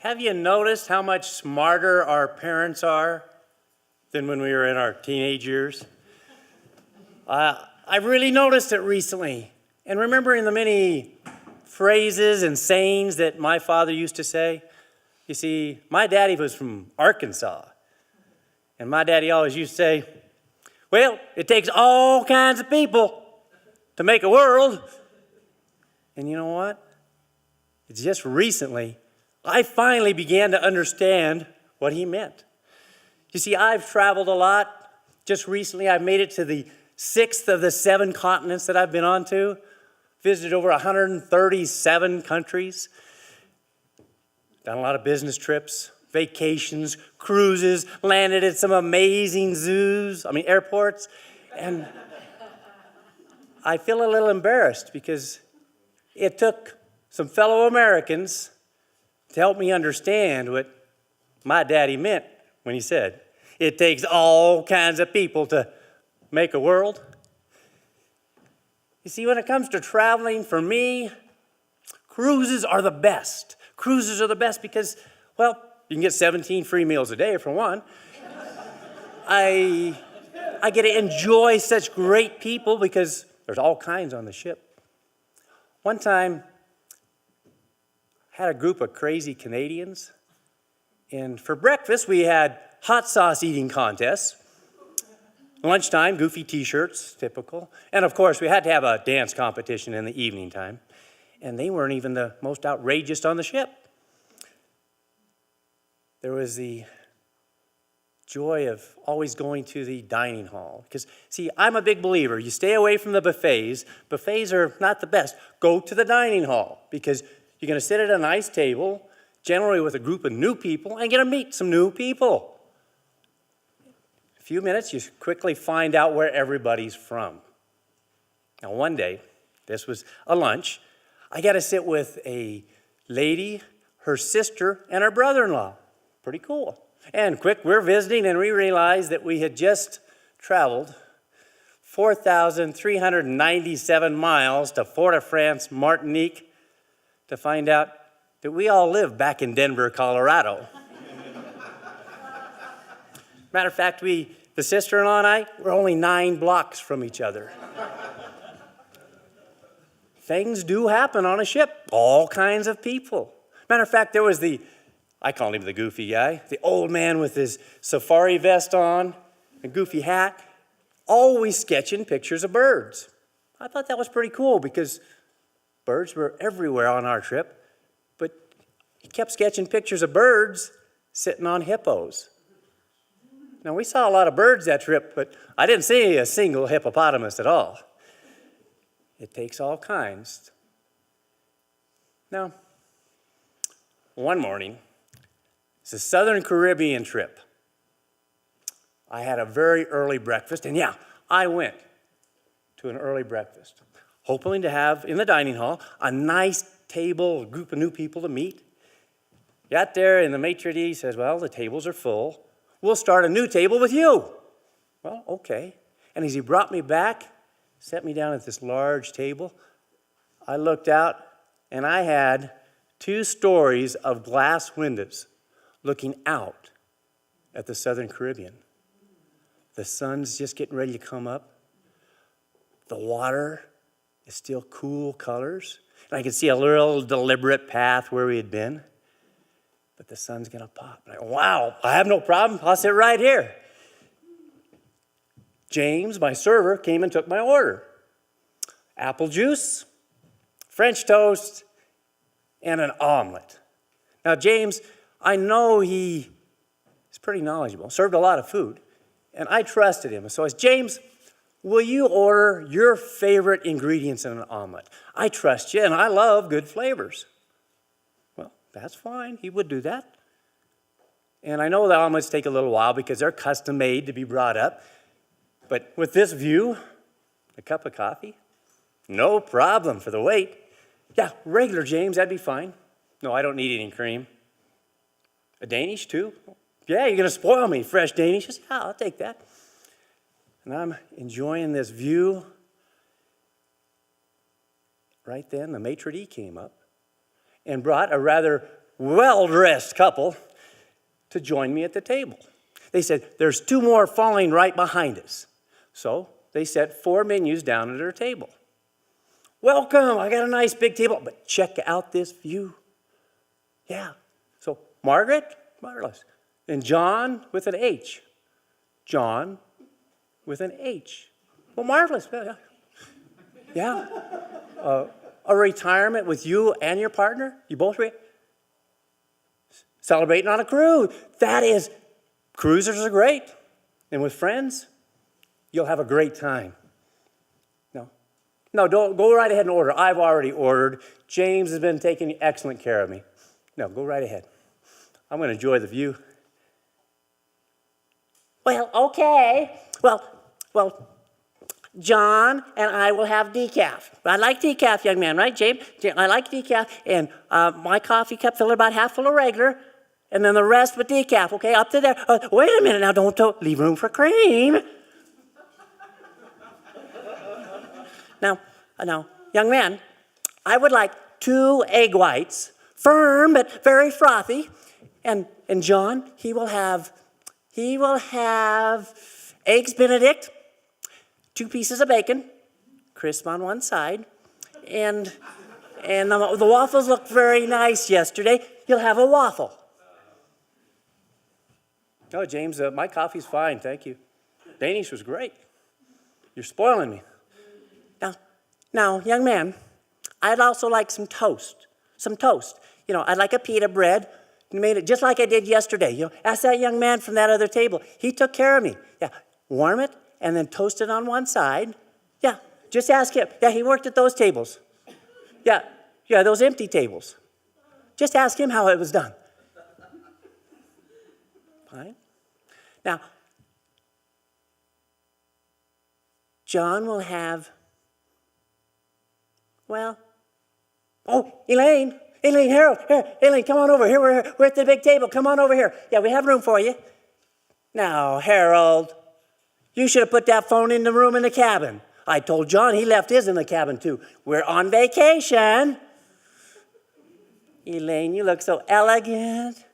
Have you noticed how much smarter our parents are than when we were in our teenage years? I've really noticed it recently. And remembering the many phrases and sayings that my father used to say. You see, my daddy was from Arkansas. And my daddy always used to say, well, it takes all kinds of people to make a world. And you know what? It's just recently I finally began to understand what he meant. You see, I've traveled a lot. Just recently, I've made it to the 6th of the 7 continents that I've been on to, visited over 137 countries, done a lot of business trips, vacations, cruises, landed at some amazing airports, and I feel a little embarrassed because it took some fellow Americans to help me understand what my daddy meant when he said, it takes all kinds of people to make a world. You see, when it comes to traveling, for me, cruises are the best. Cruises are the best because, well, you can get 17 free meals a day for one. I get to enjoy such great people because there's all kinds on the ship. One time, had a group of crazy Canadians, and for breakfast we had hot sauce eating contests. Lunchtime, goofy t-shirts, typical. And of course, we had to have a dance competition in the evening time. And they weren't even the most outrageous on the ship. There was the joy of always going to the dining hall. Because, see, I'm a big believer. You stay away from the buffets. Buffets are not the best. Go to the dining hall because you're going to sit at a nice table, generally with a group of new people, and get to meet some new people. A few minutes, you quickly find out where everybody's from. Now, one day, this was a lunch, I got to sit with a lady, her sister, and her brother-in-law. Pretty cool. And quick, we're visiting, and we realized that we had just traveled 4,397 miles to Fort-de-France, Martinique, to find out that we all live back in Denver, Colorado. Matter of fact, the sister-in-law and I, we're only 9 blocks from each other. Things do happen on a ship, all kinds of people. Matter of fact, there was I call him the goofy guy, the old man with his safari vest on, a goofy hat, always sketching pictures of birds. I thought that was pretty cool because birds were everywhere on our trip, but he kept sketching pictures of birds sitting on hippos. Now, we saw a lot of birds that trip, but I didn't see a single hippopotamus at all. It takes all kinds. Now, one morning, it's a Southern Caribbean trip. I had a very early breakfast, and yeah, I went to an early breakfast, hoping to have, in the dining hall, a nice table, a group of new people to meet. Got there, and the maitre d' says, well, the tables are full. We'll start a new table with you. Well, okay. And as he brought me back, set me down at this large table, I looked out, and I had 2 stories of glass windows looking out at the Southern Caribbean. The sun's just getting ready to come up. The water is still cool colors. And I could see a little deliberate path where we had been. But the sun's going to pop. Like, wow, I have no problem. I'll sit right here. James, my server, came and took my order. Apple juice, French toast, and an omelet. Now, James, I know he's pretty knowledgeable, served a lot of food, and I trusted him. So I said, James, will you order your favorite ingredients in an omelet? I trust you, and I love good flavors. Well, that's fine. He would do that. And I know the omelets take a little while because they're custom made to be brought up. But with this view, a cup of coffee, no problem for the wait. Yeah, regular, James, that'd be fine. No, I don't need any cream. A Danish, too? Yeah, you're going to spoil me, fresh Danish. I said, yeah, I'll take that. And I'm enjoying this view. Right then, the maitre d' came up and brought a rather well-dressed couple to join me at the table. They said, there's 2 more falling right behind us. So they set 4 menus down at our table. Welcome, I got a nice big table, but check out this view. Yeah, so Margaret, marvelous. And John with an H. John with an H. Well, marvelous. Yeah. A retirement with you and your partner? You both celebrating on a cruise. That is, cruisers are great. And with friends, you'll have a great time. No, don't go right ahead and order. I've already ordered. James has been taking excellent care of me. No, go right ahead. I'm going to enjoy the view. Well, okay. Well, John and I will have decaf. I like decaf, young man, right, James? I like decaf, and my coffee cup filled about half full of regular, and then the rest with decaf, okay, up to there. Wait a minute now, don't leave room for cream. Now, young man, I would like 2 egg whites, firm but very frothy, and John, he will have eggs Benedict, 2 pieces of bacon, crisp on one side, and the waffles looked very nice yesterday. You'll have a waffle. Oh, James, my coffee's fine, thank you. Danish was great. You're spoiling me. Now, young man, I'd also like some toast. I'd like a pita bread. You made it just like I did yesterday. Ask that young man from that other table. He took care of me. Yeah, warm it and then toast it on one side. Yeah, just ask him. Yeah, he worked at those tables. Yeah, those empty tables. Just ask him how it was done. Fine. Now, John will have, Elaine, Harold, here, Elaine, come on over here. We're at the big table. Come on over here. Yeah, we have room for you. Now, Harold, you should have put that phone in the room in the cabin. I told John he left his in the cabin too. We're on vacation. Elaine, you look so elegant.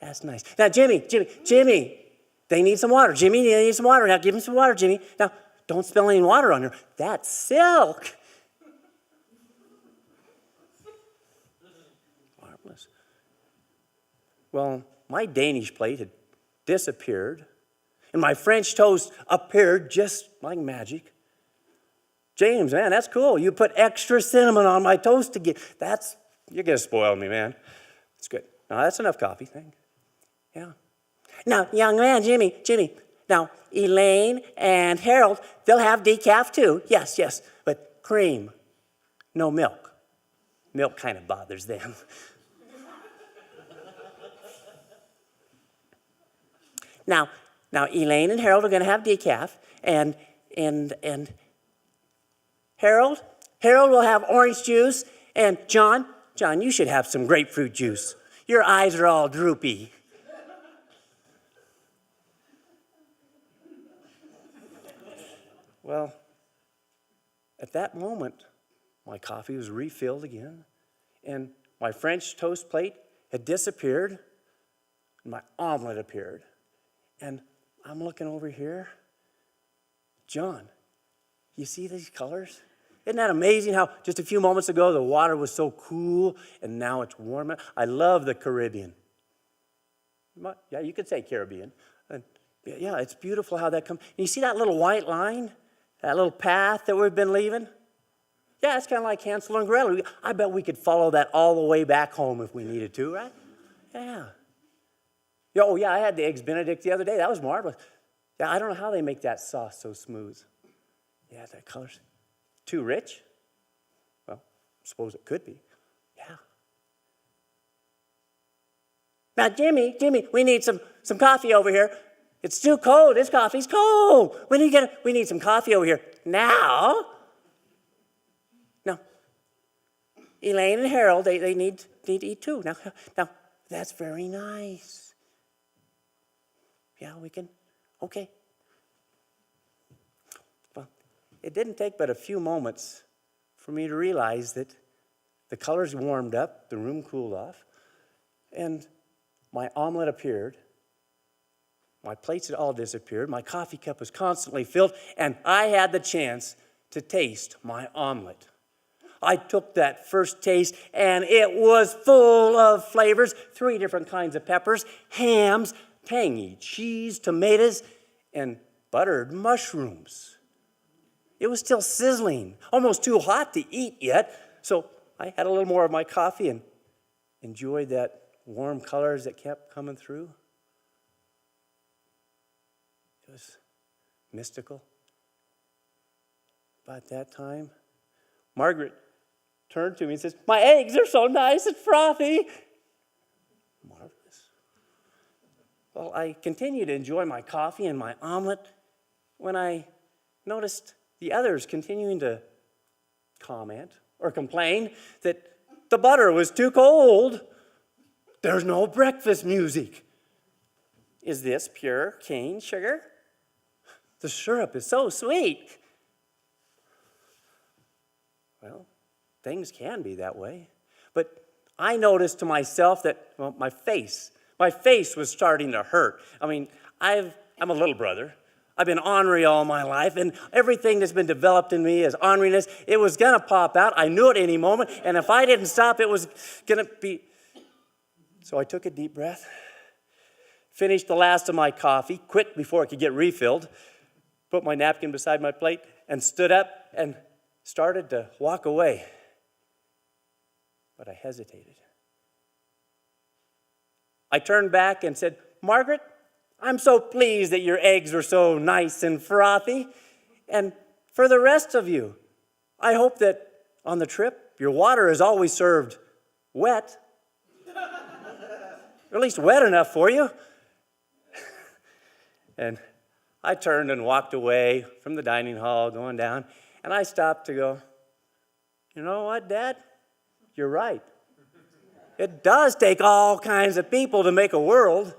That's nice. Now, Jimmy, they need some water. Jimmy, they need some water. Now, give him some water, Jimmy. Now, don't spill any water on her. That's silk. Marvelous. Well, my Danish plate had disappeared, and my French toast appeared just like magic. James, man, that's cool. You put extra cinnamon on my toast again. You're going to spoil me, man. It's good. Now, that's enough coffee, thank you. Yeah. Now, young man, Jimmy. Now, Elaine and Harold, they'll have decaf too. Yes, but cream, no milk. Milk kind of bothers them. Now, Elaine and Harold are going to have decaf, and Harold will have orange juice, and John, you should have some grapefruit juice. Your eyes are all droopy. Well, at that moment, my coffee was refilled again, and my French toast plate had disappeared, and my omelet appeared. And I'm looking over here. John, you see these colors? Isn't that amazing how just a few moments ago the water was so cool and now it's warm? I love the Caribbean. Yeah, you could say Caribbean. And yeah, it's beautiful how that comes. And you see that little white line? That little path that we've been leaving? Yeah, it's kind of like Hansel and Gretel. I bet we could follow that all the way back home if we needed to, right? Yeah. Oh, yeah, I had the eggs Benedict the other day. That was marvelous. Yeah, I don't know how they make that sauce so smooth. Yeah, that color's too rich. Well, I suppose it could be. Yeah. Now, Jimmy, we need some coffee over here. It's too cold. This coffee's cold. We need some coffee over here. Now, Elaine and Harold, they need to eat too. Now, that's very nice. Yeah, we can, okay. Well, it didn't take but a few moments for me to realize that the colors warmed up, the room cooled off. And my omelet appeared. My plates had all disappeared. My coffee cup was constantly filled, and I had the chance to taste my omelet. I took that first taste, and it was full of flavors, 3 different kinds of peppers, hams, tangy cheese, tomatoes, and buttered mushrooms. It was still sizzling, almost too hot to eat yet, so I had a little more of my coffee and enjoyed that warm colors that kept coming through. It was mystical. About that time, Margaret turned to me and says, "My eggs are so nice and frothy." Marvelous. Well, I continued to enjoy my coffee and my omelet when I noticed the others continuing to comment or complain that the butter was too cold. There's no breakfast music. Is this pure cane sugar? The syrup is so sweet. Well, things can be that way. But I noticed to myself that, well, my face was starting to hurt. I mean, I'm a little brother. I've been ornery all my life, and everything that's been developed in me as orneriness, it was going to pop out. I knew it any moment, and if I didn't stop, it was going to be. So I took a deep breath, finished the last of my coffee, quick before it could get refilled, put my napkin beside my plate, and stood up and started to walk away. But I hesitated. I turned back and said, "Margaret, I'm so pleased that your eggs are so nice and frothy. And for the rest of you, I hope that on the trip, your water is always served wet. Or at least wet enough for you." And I turned and walked away from the dining hall, going down, and I stopped to go, "You know what, Dad? You're right. It does take all kinds of people to make a world."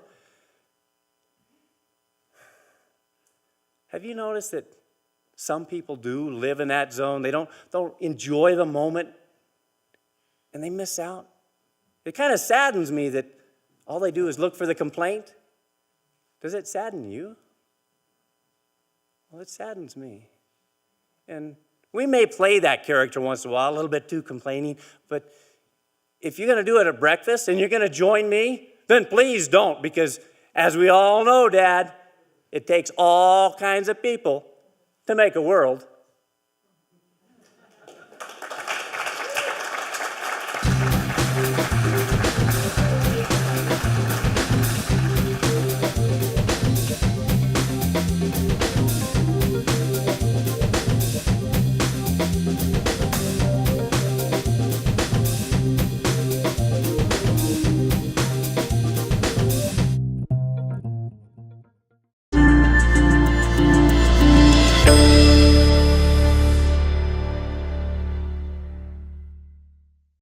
Have you noticed that some people do live in that zone? They don't enjoy the moment, and they miss out. It kind of saddens me that all they do is look for the complaint. Does it sadden you? Well, it saddens me. And we may play that character once in a while, a little bit too complaining, but if you're going to do it at breakfast and you're going to join me, then please don't, because as we all know, Dad, it takes all kinds of people to make a world.